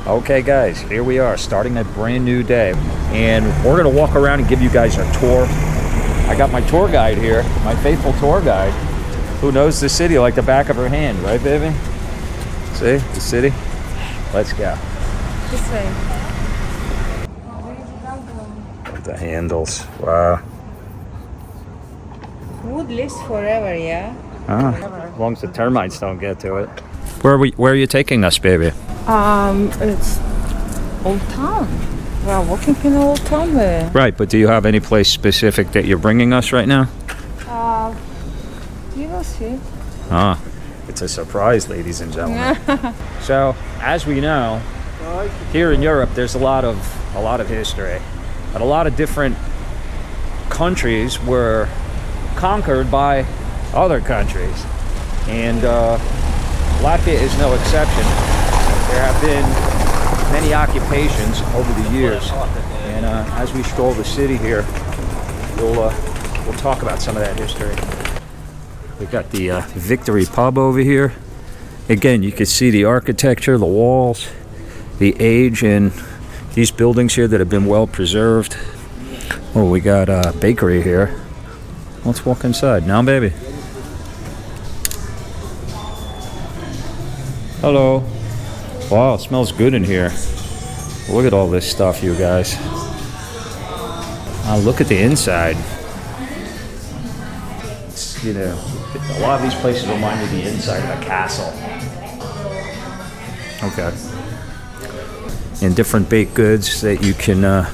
Okay guys, here we are starting a brand new day, and we're gonna walk around and give you guys a tour. I got my tour guide here, my faithful tour guide, who knows the city like the back of her hand, right baby? See, the city? Let's go. This way. The handles, wow. Wood lives forever, yeah? Ah, as long as the termites don't get to it. Where are you taking us, baby? It's Old Town. We're walking in Old Town there. Right, but do you have any place specific that you're bringing us right now? You will see. Ah, it's a surprise, ladies and gentlemen. So, as we know, here in Europe, there's a lot of history, but a lot of different countries were conquered by other countries, and Latvia is no exception. There have been many occupations over the years, and as we stroll the city here, we'll talk about some of that history. We got the Victory Pub over here. Again, you can see the architecture, the walls, the age in these buildings here that have been well preserved. Oh, we got a bakery here. Let's walk inside now, baby. Hello. Wow, it smells good in here. Look at all this stuff, you guys. Look at the inside. It's, you know, a lot of these places remind me of the inside of a castle. Okay. And different baked goods that you can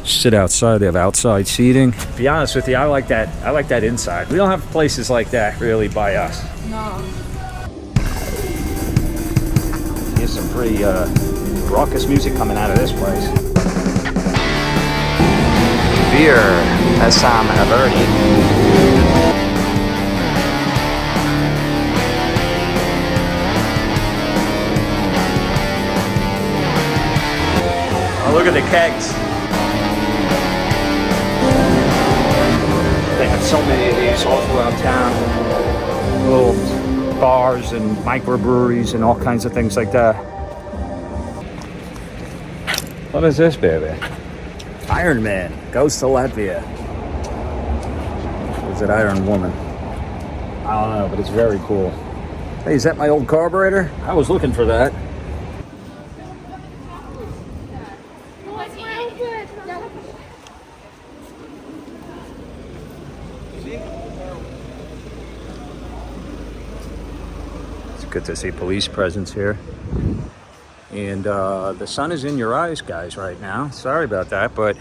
sit outside. They have outside seating. To be honest with you, I like that inside. We don't have places like that really by us. No. Here's some pretty raucous music coming out of this place. Beer, Assam Averdi. Oh, look at the kegs. They have so many of these all throughout town. Little bars and microbreweries and all kinds of things like that. What is this, baby? Iron Man goes to Latvia. Or is it Iron Woman? I don't know, but it's very cool. Hey, is that my old carburetor? I was looking for that. Good to see police presence here. And the sun is in your eyes, guys, right now. Sorry about that, but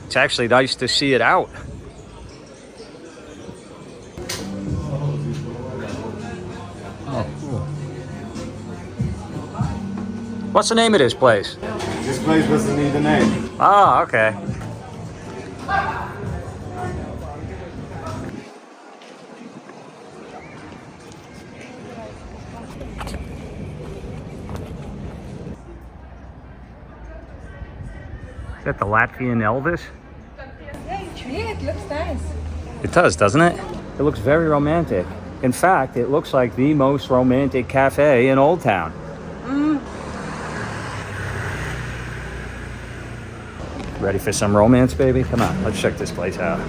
it's actually nice to see it out. Oh, cool. What's the name of this place? This place doesn't need a name. Oh, okay. Is that the Latvian Elvis? Yeah, it looks nice. It does, doesn't it? It looks very romantic. In fact, it looks like the most romantic cafe in Old Town. Ready for some romance, baby? Come on, let's check this place out.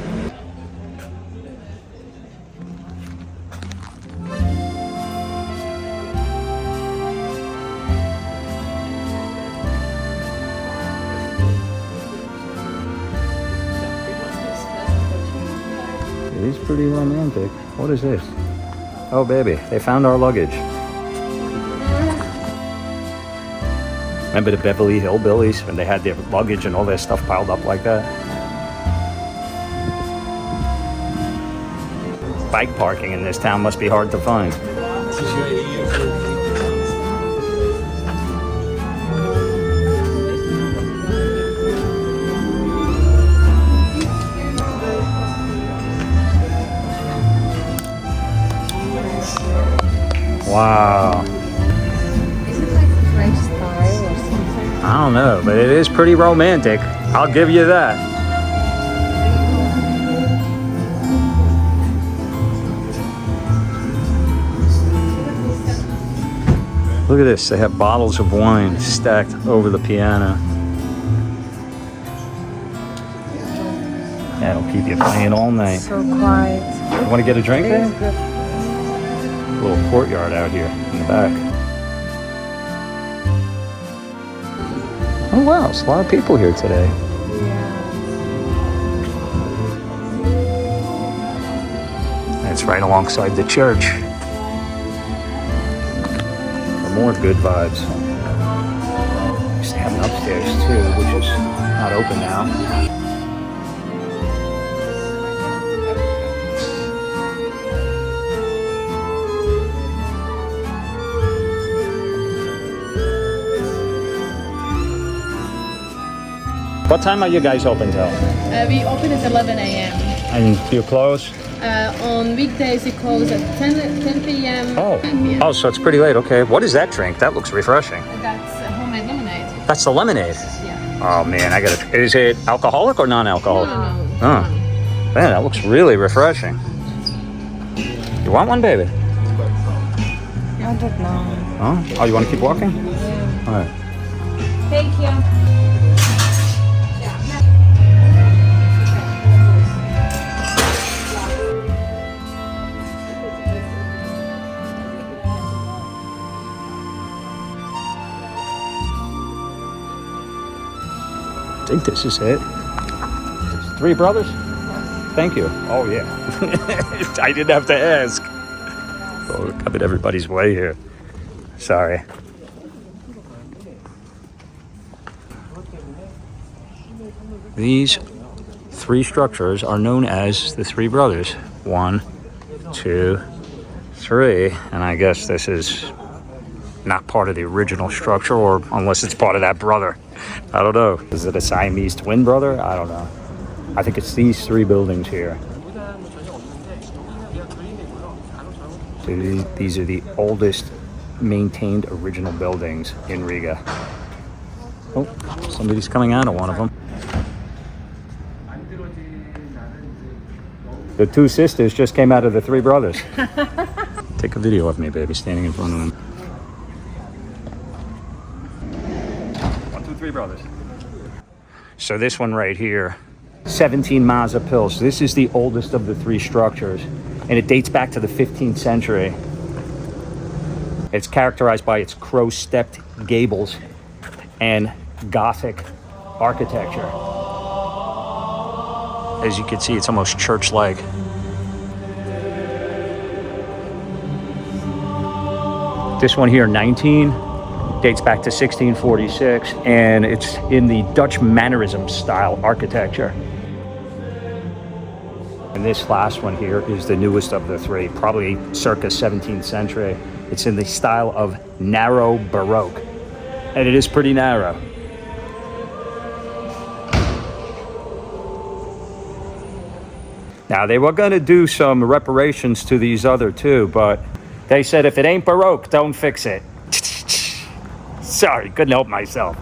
It is pretty romantic. What is this? Oh, baby, they found our luggage. Remember the Beverly Hillbillies when they had their luggage and all their stuff piled up like that? Bike parking in this town must be hard to find. Wow. Is it like a French style or something? I don't know, but it is pretty romantic. I'll give you that. Look at this. They have bottles of wine stacked over the piano. That'll keep you playing all night. So quiet. You want to get a drink there? Very good. A little courtyard out here in the back. Oh wow, there's a lot of people here today. It's right alongside the church. For more good vibes. Used to have an upstairs too, which is not open now. What time are you guys open till? We open at 11 a.m. And you close? On weekdays we close at 10 p.m. Oh, so it's pretty late. Okay. What is that drink? That looks refreshing. That's homemade lemonade. That's the lemonade. Yeah. Oh man, I gotta. Is it alcoholic or non-alcoholic? No. Oh, man, that looks really refreshing. You want one, baby? I don't know. Oh, you want to keep walking? Yeah. All right. Thank you. I think this is it. Three brothers? Thank you. Oh yeah. I didn't have to ask. Oh, we're coming everybody's way here. Sorry. These three structures are known as the Three Brothers. 1, 2, 3. And I guess this is not part of the original structure, or unless it's part of that brother. I don't know. Is it a Siamese twin brother? I don't know. I think it's these three buildings here. So these are the oldest maintained original buildings in Riga. Oh, somebody's coming out of one of them. The two sisters just came out of the Three Brothers. Take a video of me, baby, standing in front of them. 1, 2, 3 brothers. So this one right here, 17 Maza Pils. This is the oldest of the three structures, and it dates back to the 15th century. It's characterized by its crow-stepped gables and Gothic architecture. As you can see, it's almost church-like. This one here, 19, dates back to 1646, and it's in the Dutch Mannerism style architecture. And this last one here is the newest of the three, probably circa 17th century. It's in the style of narrow Baroque, and it is pretty narrow. Now, they were going to do some reparations to these other two, but they said if it ain't Baroque, don't fix it. Sorry, couldn't help myself.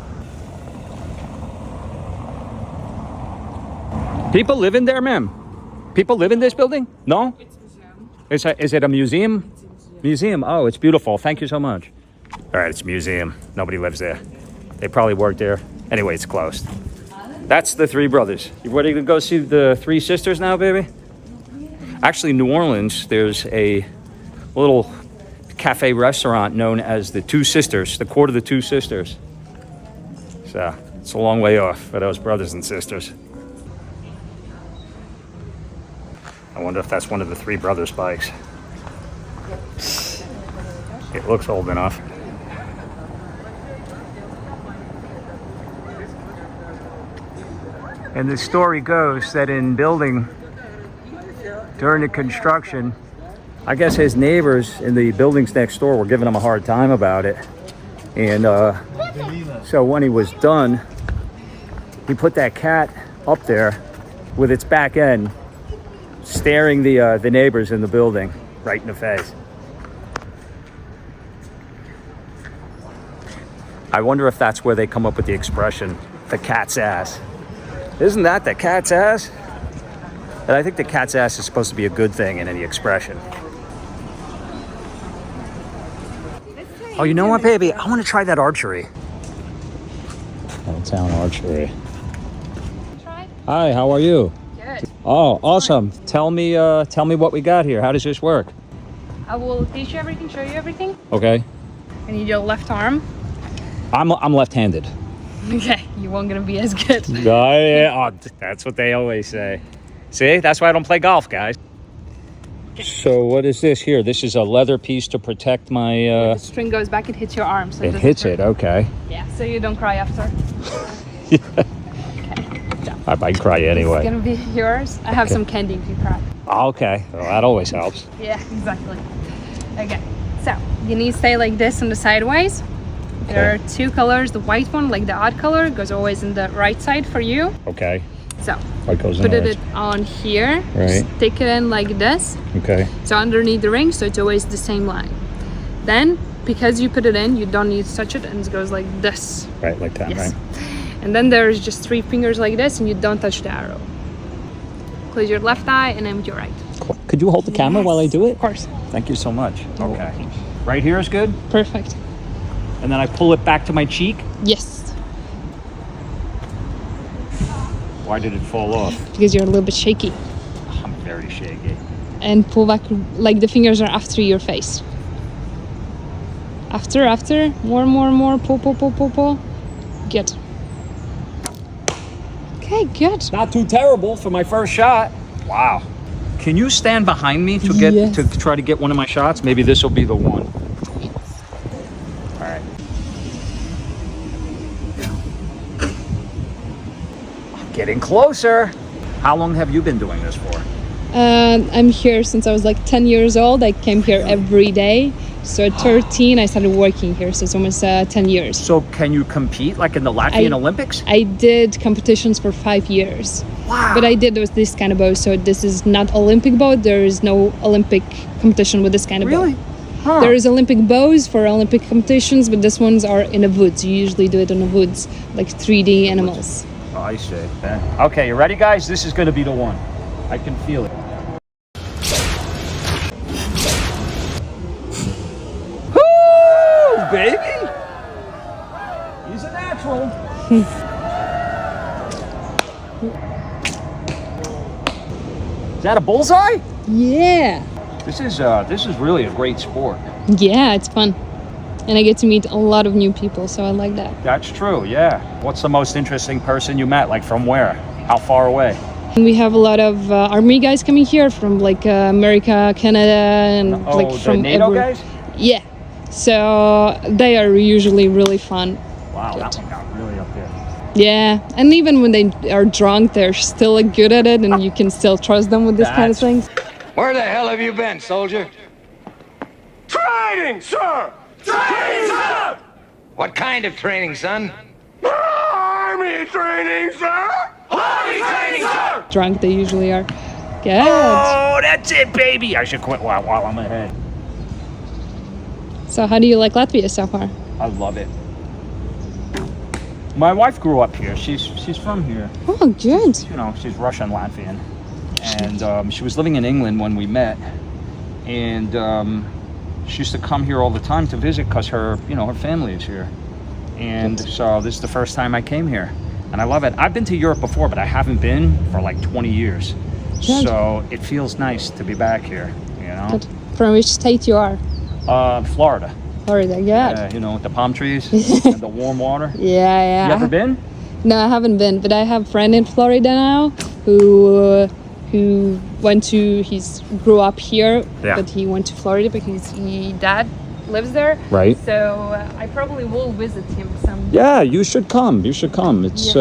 People live in there, ma'am? People live in this building? No? It's a museum. Is it a museum? It's a museum. Museum. Oh, it's beautiful. Thank you so much. All right, it's a museum. Nobody lives there. They probably worked there. Anyway, it's closed. That's the Three Brothers. You ready to go see the Three Sisters now, baby? Actually, in New Orleans, there's a little cafe restaurant known as the Two Sisters, the Court of the Two Sisters. So it's a long way off for those brothers and sisters. I wonder if that's one of the Three Brothers bikes. It looks old enough. And the story goes that in building during the construction, I guess his neighbors in the buildings next door were giving him a hard time about it. And so when he was done, he put that cat up there with its back end staring the neighbors in the building right in the face. I wonder if that's where they come up with the expression, the cat's ass. Isn't that the cat's ass? And I think the cat's ass is supposed to be a good thing in any expression. Oh, you know what, baby? I want to try that archery. Old Town Archery. Try. Hi, how are you? Good. Oh, awesome. Tell me what we got here. How does this work? I will teach you everything, show you everything. Okay. I need your left arm. I'm left-handed. Okay, you won't gonna be as good. Oh, yeah. Oh, that's what they always say. See, that's why I don't play golf, guys. So what is this here? This is a leather piece to protect my... The string goes back, it hits your arm. So It doesn't hits hurt. it, okay. Yeah, so you don't cry after. I might cry anyway. It's gonna be yours. I have Okay. some candy if you cry. Okay, well, that always helps. Yeah, exactly. Okay, so you need to stay like this on the sideways. There are two colors. The white one, like the odd color, goes always in the right side for you. Okay, So what goes in put the it on here. Right. Stick it in like this. Okay, So underneath the ring, so it's always the same line. Then, because you put it in, you don't need to touch it, and it goes like this. right, like that, Yes. right? And then there's just 3 fingers like this, and you don't touch the arrow. Close your left eye and aim with your right. Cool. Could you hold the camera while I do it? Of course. Thank you so much. Okay. Right here is good? Perfect. And then I pull it back to my cheek? Yes. Why did it fall off? Because you're a little bit shaky. I'm very shaky. And pull back, like the fingers are after your face. After. More. Pull. Good. Okay, good. Not too terrible for my first shot. Wow. Can you stand behind me to get Yes. to try to get one of my shots? Maybe this will be the one. All right. I'm getting closer. How long have you been doing this for? I'm here since I was like 10 years old. I came here every day. So at 13, I started working here. So it's almost 10 years. So can you compete like in the Latvian Olympics? I did competitions for 5 years. Wow. But I did with this kind of bow. So this is not Olympic bow. There is no Olympic competition with this kind of Really? bow. Huh. There is Olympic bows for Olympic competitions, but this ones are in the woods. You usually do it in the woods, like 3D animals. Oh, I see. Okay, you ready, guys? This is going to be the one. I can feel it. Woo, baby! He's a natural. Is that a bullseye? Yeah. This is really a great sport. Yeah, it's fun. And I get to meet a lot of new people, so I like that. That's true, yeah. What's the most interesting person you met? Like from where? How far away? And we have a lot of army guys coming here from like America, Canada, and like the from NATO everywhere. guys? Yeah. So they are usually really fun. Wow, that one got really up there. Yeah, and even when they are drunk, they're still like, good at it, and you can still trust them with this kind of That's- things. Where the hell have you been, soldier? Training, sir! Training, sir! What kind of training, son? Army training, sir! Army training, sir! Drunk, they usually are. Good. Oh, that's it, baby! I should quit while I'm ahead. So how do you like Latvia so far? I love it. My wife grew up here. She's from here. Oh, good. You know, she's Russian Latvian, and she was living in England when we met, and she used to come here all the time to visit because her family is here, and so this is the first time I came here, and I love it. I've been to Europe before, but I haven't been for like 20 years, Good. so it feels nice to be back here. You know, Good. From which state you are? Florida. Florida, good. You know, with the palm trees and the warm water. Yeah. You ever been? No, I haven't been, but I have a friend in Florida now who grew up here, Yeah. but he went to Florida because his dad lives there. Right. So I probably will visit him some. Yeah, you should come. You should come. It's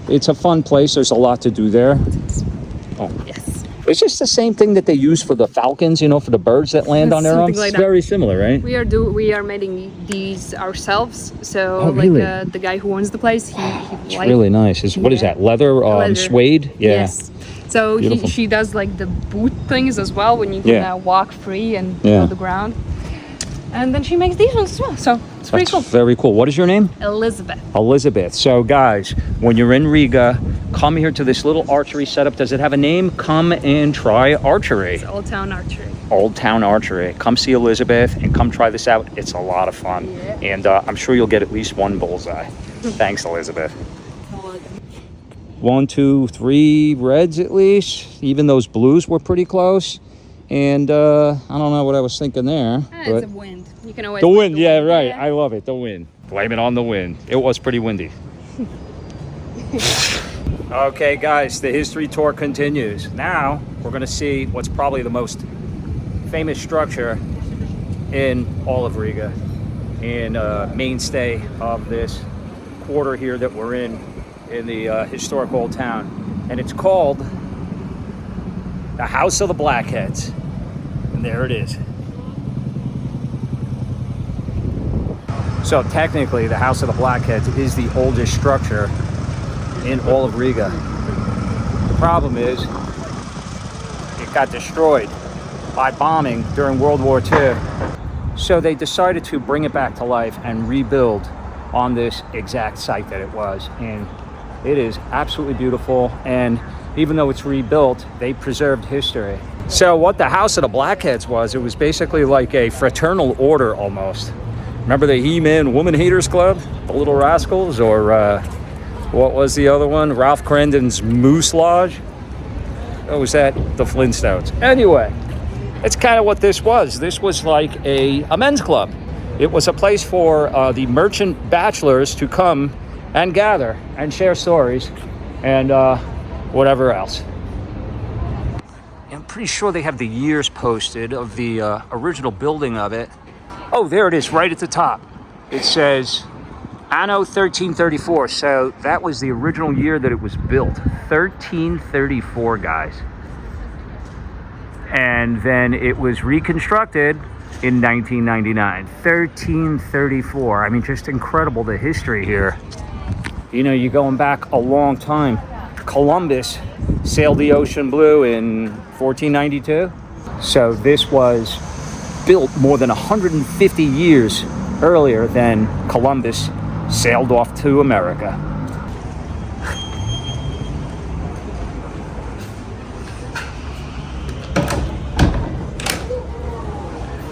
it's a fun place. There's a lot to do there. Oh. Yes. It's just the same thing that they use for the falcons, for the birds that land on their Something arms. like It's that. very similar, right? We are making these ourselves. So Oh, really? the guy who owns the place, he It's really nice. What is Yeah. that? Leather, Leather. suede? Yeah. Yes. So Beautiful. she does like the boot things as well when you can Yeah. walk free and Yeah. on the ground. And then she makes these ones as well. So it's pretty That's cool. very cool. What is your name? Elizabeth. Elizabeth. So guys, when you're in Riga, come here to this little archery setup. Does it have a name? Come and try archery. Old Town Archery. Old Town Archery. Come see Elizabeth and come try this out. It's a lot of fun. Yeah. And I'm sure you'll get at least one bullseye. Thanks, Elizabeth. 1, 2, 3 reds at least. Even those blues were pretty close. And I don't know what I was thinking there. It's the wind. You can always The blame wind, yeah, right. Yeah. I love it. The wind. Blame it on the wind. It was pretty windy. Okay, guys, the history tour continues. Now we're going to see what's probably the most famous structure in all of Riga and mainstay of this quarter here that we're in the historic old town. And it's called the House of the Blackheads. And there it is. So technically, the House of the Blackheads is the oldest structure in all of Riga. The problem is, it got destroyed by bombing during World War II. So they decided to bring it back to life and rebuild on this exact site that it was. And it is absolutely beautiful. And even though it's rebuilt, they preserved history. So what the House of the Blackheads was, it was basically like a fraternal order almost. Remember the He-Man Woman Haters Club? The Little Rascals? Or what was the other one? Ralph Crenden's Moose Lodge? Or was that the Flintstones? Anyway, it's kind of what this was. This was like a men's club. It was a place for the merchant bachelors to come and gather and share stories and whatever else. I'm pretty sure they have the years posted of the original building of it. Oh, there it is, right at the top. It says Anno 1334. So that was the original year that it was built. 1334, guys. And then it was reconstructed in 1999. 1334. I mean, just incredible, the history here. You know, you're going back a long time. Columbus sailed the ocean blue in 1492. So this was built more than 150 years earlier than Columbus sailed off to America.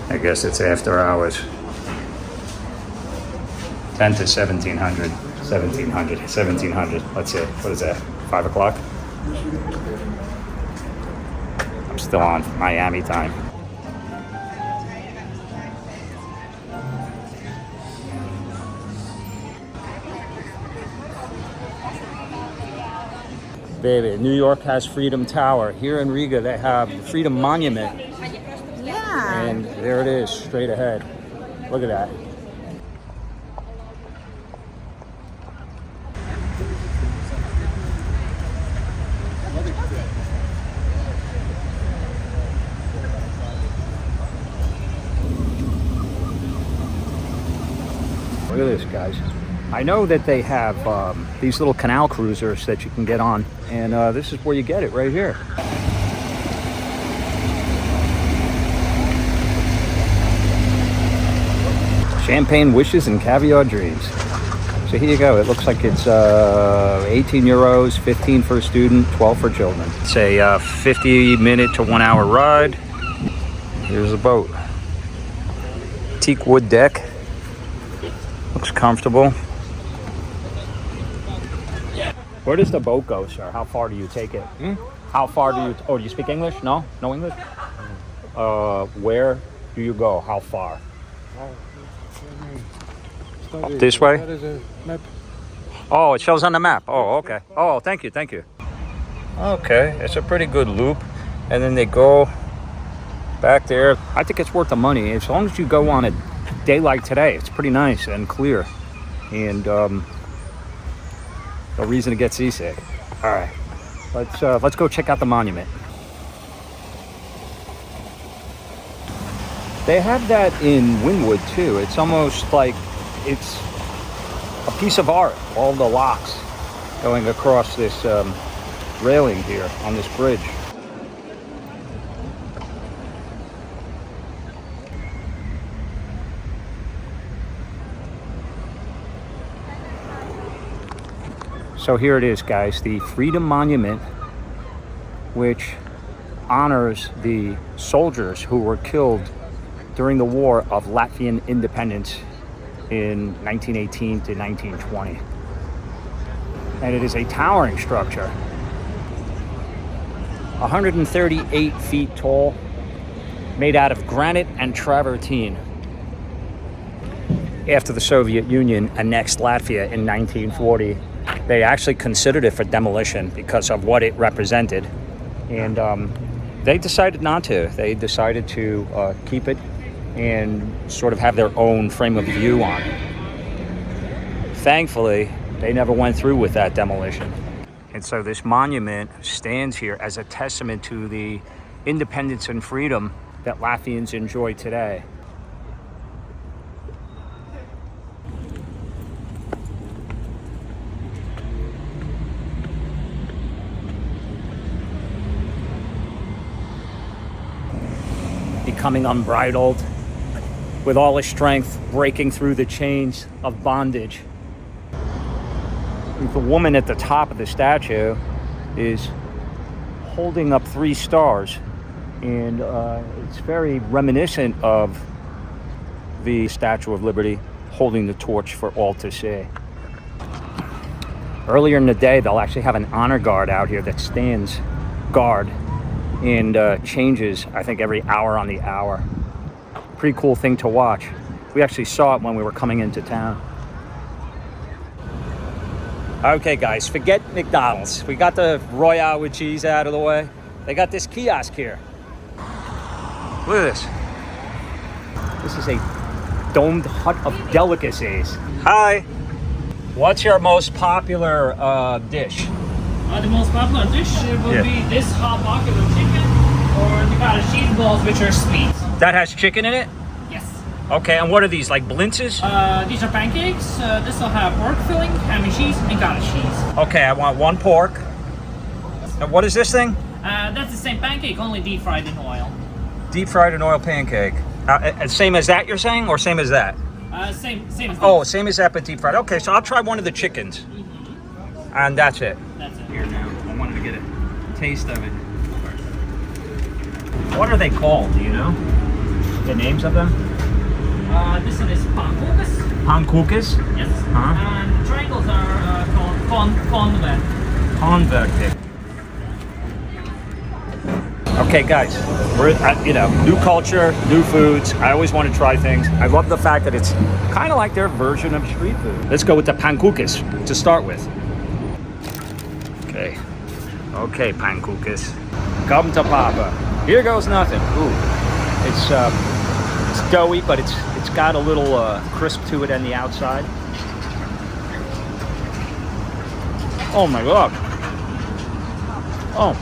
I guess it's after hours. 10 to 1700. 1700. Let's see. What is that? 5 o'clock? I'm still on Miami time. Baby, New York has Freedom Tower. Here in Riga, they have the Freedom Monument. Yeah. And there it is, straight ahead. Look at that. Look at this, guys. I know that they have these little canal cruisers that you can get on, and this is where you get it, right here. Champagne wishes and caviar dreams. So here you go. It looks like it's 18 euros, 15 for a student, 12 for children. It's a 50-minute to 1 hour ride. Here's a boat. Teak wood deck. Looks comfortable. Where does the boat go, sir? How far do you take it? How far do you... Oh, do you speak English? No? No English? Where do you go? How far? Up this way? That is a map. Oh, it shows on the map. Oh, okay. Oh, thank you, thank you. Okay, it's a pretty good loop. And then they go back there. I think it's worth the money. As long as you go on a day like today, it's pretty nice and clear. And no reason to get seasick. All right, let's go check out the monument. They have that in Wynwood too. It's almost like it's a piece of art. All the locks going across this railing here on this bridge. So here it is, guys, the Freedom Monument, which honors the soldiers who were killed during the War of Latvian Independence in 1918 to 1920. And it is a towering structure, 138 feet tall, made out of granite and travertine. After the Soviet Union annexed Latvia in 1940, they actually considered it for demolition because of what it represented. And they decided not to. They decided to keep it and sort of have their own frame of view on it. Thankfully, they never went through with that demolition. And so this monument stands here as a testament to the independence and freedom that Latvians enjoy today. Becoming unbridled, with all his strength, breaking through the chains of bondage. The woman at the top of the statue is holding up 3 stars, and it's very reminiscent of the Statue of Liberty holding the torch for all to see. Earlier in the day, they'll actually have an honor guard out here that stands guard and changes, I think, every hour on the hour. Pretty cool thing to watch. We actually saw it when we were coming into town. Okay, guys, forget McDonald's. We got the Royale with cheese out of the way. They got this kiosk here. Look at this. This is a domed hut of delicacies. Hi. What's your most popular dish? The most popular dish will be this hot pocket with chicken, or the cottage cheese balls, which are sweet. That has chicken in it? Yes. Okay, and what are these, like blintzes? These are pancakes. This will have pork filling, ham and cheese, and cottage cheese. Okay, I want 1 pork. And what is this thing? That's the same pancake, only deep fried in oil. Deep fried in oil pancake. Same as that, you're saying, or same as that? Same as this. Oh, same as that, but deep fried. Okay, so I'll try one of the chickens. Mm-hmm. And that's it. That's it. Here now. I wanted to get a taste of it. What are they called? Do you know the names of them? This one is pankukas. Pankukas? Yes. Uh-huh. And the triangles are called konve. Converted. Okay, guys, we're at, new culture, new foods. I always want to try things. I love the fact that it's kind of like their version of street food. Let's go with the pankukas to start with. Okay, pankukas. Come to Papa. Here goes nothing. Ooh, it's doughy, but it's got a little crisp to it on the outside. Oh my God. Oh.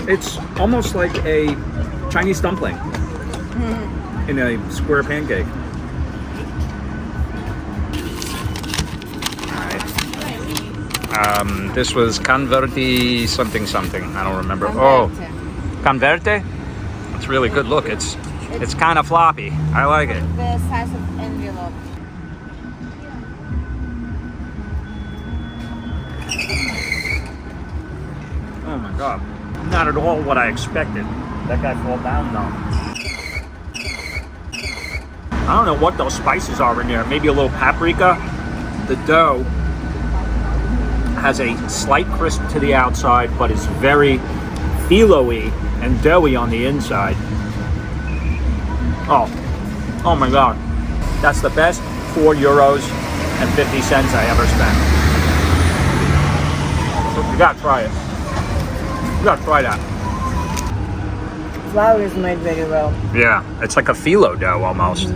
It's almost like a Chinese dumpling in a square pancake. This was converti something. I don't remember. Oh, converte. It's really good. Look, it's kind of floppy. I like it. The size of envelope. Oh my God. Not at all what I expected. That guy fall down though. I don't know what those spices are in there. Maybe a little paprika. The dough has a slight crisp to the outside, but it's very phyllo-y and doughy on the inside. Oh my God. That's the best €4.50 I ever spent. You gotta try it. You gotta try that. Flour is made very well. Yeah, it's like a phyllo dough almost.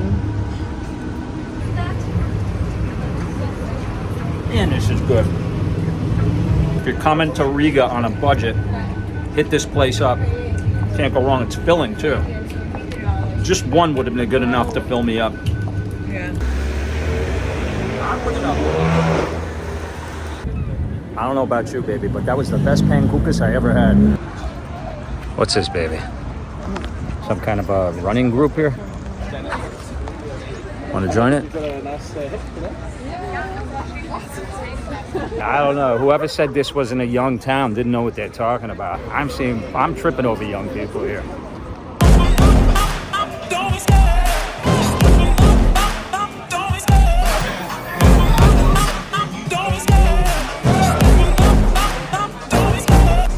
And this is good. If you're coming to Riga on a budget, hit this place up. Can't go wrong. It's filling too. Just one would have been good enough to fill me up. Yeah. I don't know about you, baby, but that was the best pankukas I ever had. What's this, baby? Some kind of a running group here? Want to join it? I don't know. Whoever said this wasn't a young town didn't know what they're talking about. I'm tripping over young people here.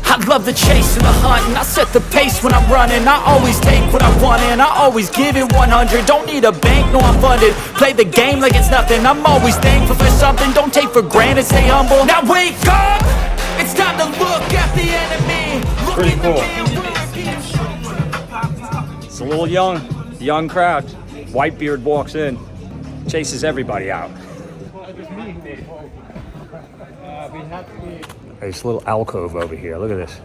I love the chase and the hunt, and I set the pace when I'm running. I always take what I want and I always give it 100. Don't need a bank, no I'm funded. Play the game like it's nothing. I'm always thankful for something. Don't take for granted, stay humble. Now wake up! It's time to look at the enemy. Look Pretty in cool. the mirror. It's a little young crowd. Whitebeard walks in, chases everybody out. There's a little alcove over here. Look at this.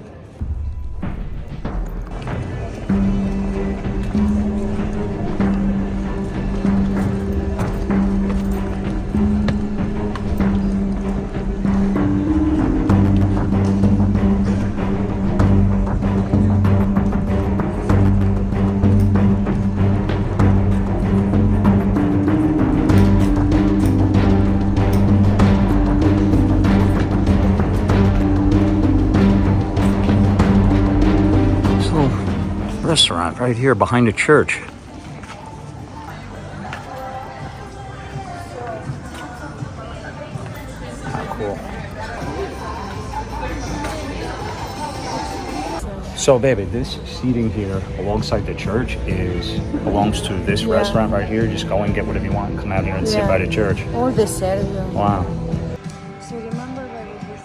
Restaurant right here behind the church. Cool. So, baby, this seating here alongside the church belongs to this restaurant right here. Just go and get whatever you want and come out here and sit by the church. All the Serbia. Wow. So remember where it is?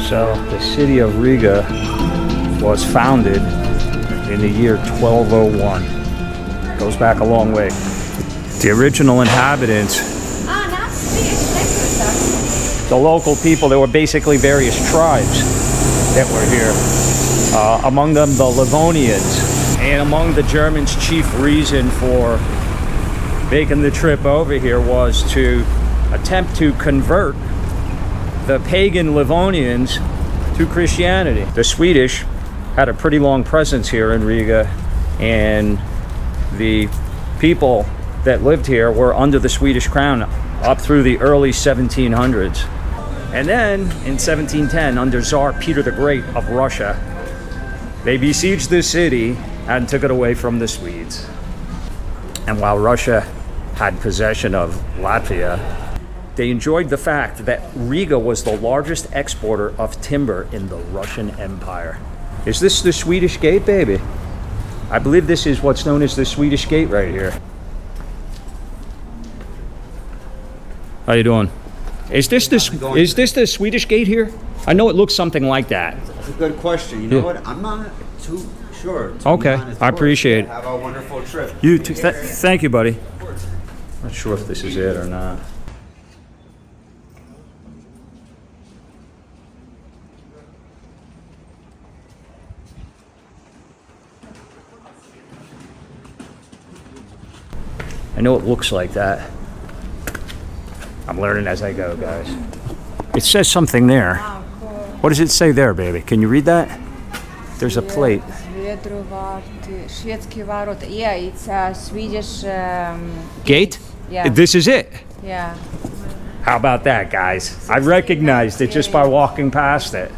So the city of Riga was founded in the year 1201. Goes back a long way. The original inhabitants, the local people, there were basically various tribes that were here. Among them the Livonians. And among the Germans' chief reason for making the trip over here was to attempt to convert the pagan Livonians to Christianity. The Swedish had a pretty long presence here in Riga, and the people that lived here were under the Swedish crown up through the early 1700s. And then in 1710, under Tsar Peter the Great of Russia, they besieged the city and took it away from the Swedes. And while Russia had possession of Latvia, they enjoyed the fact that Riga was the largest exporter of timber in the Russian Empire. Is this the Swedish Gate, baby? I believe this is what's known as the Swedish Gate right here. How you doing? Is this the Swedish Gate here? I know it looks something like that. That's a good question. You know what? I'm not too sure. Okay, I appreciate it. Have a wonderful trip. You too. Thank you, buddy. Not sure if this is it or not. I know it looks like that. I'm learning as I go, guys. It says something there. What does it say there, baby? Can you read that? There's a plate. Yeah, it's a Swedish Gate? Yeah. This is it. Yeah. How about that, guys? I recognized it just by walking past it.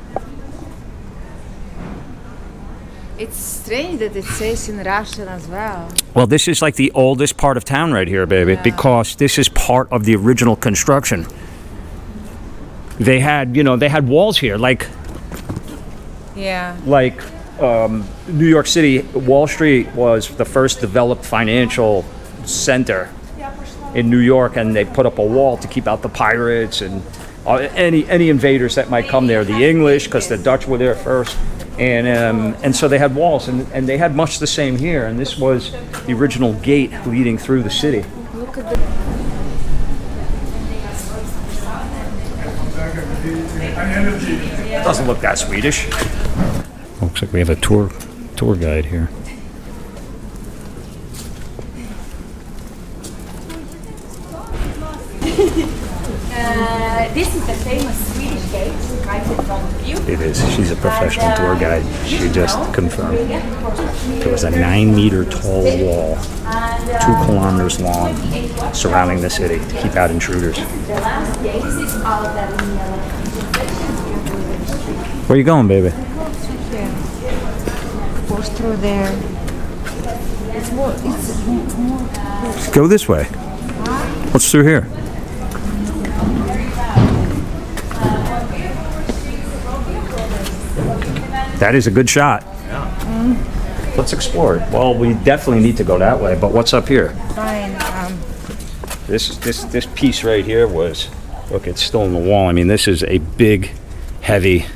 It's strange that it says in Russian as well. Well, this is like the oldest part of town right here, baby, because this is part of the original construction. They had, they had walls here, like New York City, Wall Street was the first developed financial center in New York, and they put up a wall to keep out the pirates and any invaders that might come there. The English, because the Dutch were there first. And so they had walls, and they had much the same here. And this was the original gate leading through the city. Look at the... Doesn't look that Swedish. Looks like we have a tour guide here. This is the famous Swedish gate right in front of you. It is. She's a professional tour guide. She just confirmed. There was a 9-meter tall wall, 2 kilometers long, surrounding the city to keep out intruders. Where are you going, baby? Goes through there. It's more. Go this way. What's through here? That is a good shot. Yeah. Let's explore it. Well, we definitely need to go that way, but what's up here? Fine. This piece right here was, look, it's still in the wall. I mean, this is a big, heavy,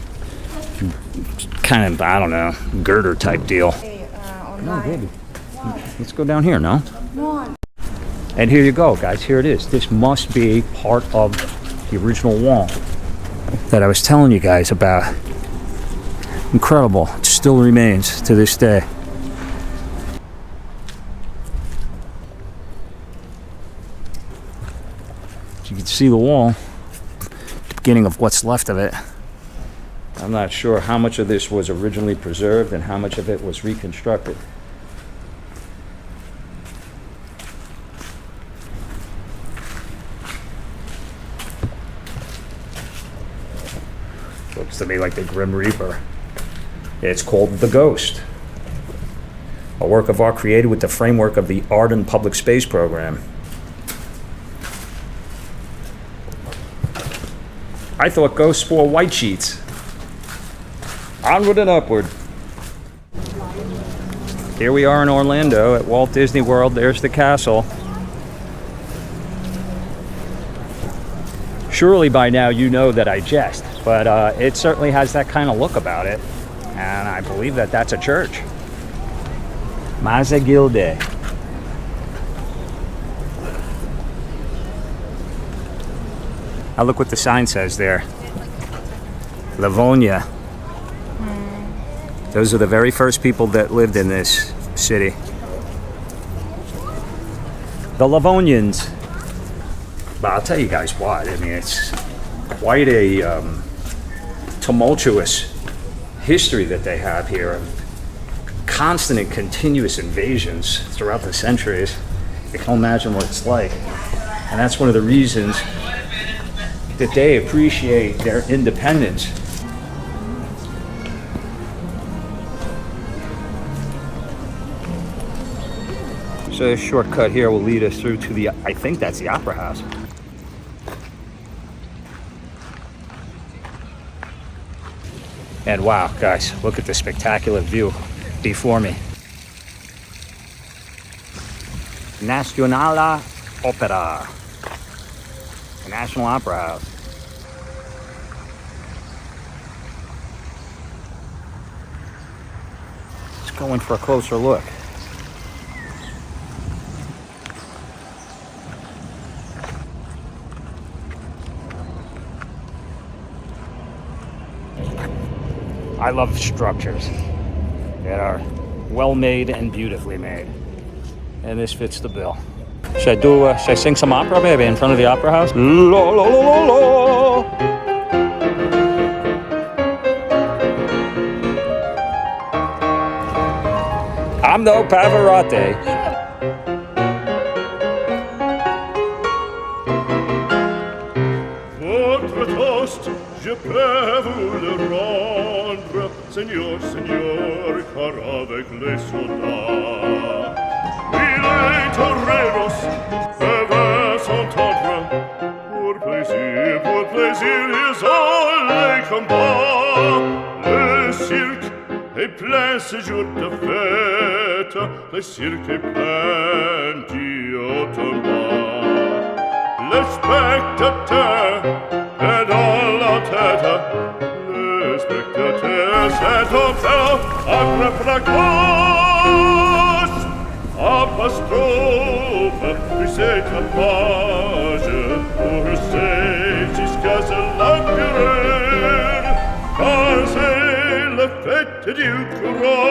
kind of, I don't know, girder type deal. No, baby. Let's go down here, no? And here you go, guys. Here it is. This must be part of the original wall that I was telling you guys about. Incredible. It still remains to this day. You can see the wall, the beginning of what's left of it. I'm not sure how much of this was originally preserved and how much of it was reconstructed. Looks to me like the Grim Reaper. It's called The Ghost, a work of art created with the framework of the Art and Public Space program. I thought ghosts wore white sheets. Onward and upward. Here we are in Orlando at Walt Disney World. There's the castle. Surely by now you know that I jest, but it certainly has that kind of look about it. And I believe that that's a church. Mazagilde. Now look what the sign says there. Livonia. Those are the very first people that lived in this city. The Livonians. But I'll tell you guys what, I mean, it's quite a tumultuous history that they have here of constant and continuous invasions throughout the centuries. You can imagine what it's like. And that's one of the reasons that they appreciate their independence. So this shortcut here will lead us through to the, I think that's the Opera House. And wow, guys, look at the spectacular view before me. Nationale Opera, the National Opera House. Let's go in for a closer look. I love structures that are well made and beautifully made. And this fits the bill. Should I sing some opera, baby, in front of the Opera House? La, la, la, la, la. I'm no Pavarotti. Votre toast, je peux vous le rendre, Seigneur, Seigneur, car avec les soldats, il est toreros, peuvent s'entendre, pour plaisir, ils ont les combats, le cirque est plein ce jour de fête, le cirque est plein d'Iotomba. Le spectateur est dans la tête, le spectateur c'est un fellow agrippe la cloche, apostrophe, puis c'est un page, pour c'est jusqu'à ce l'empireur, car c'est la fête du courage.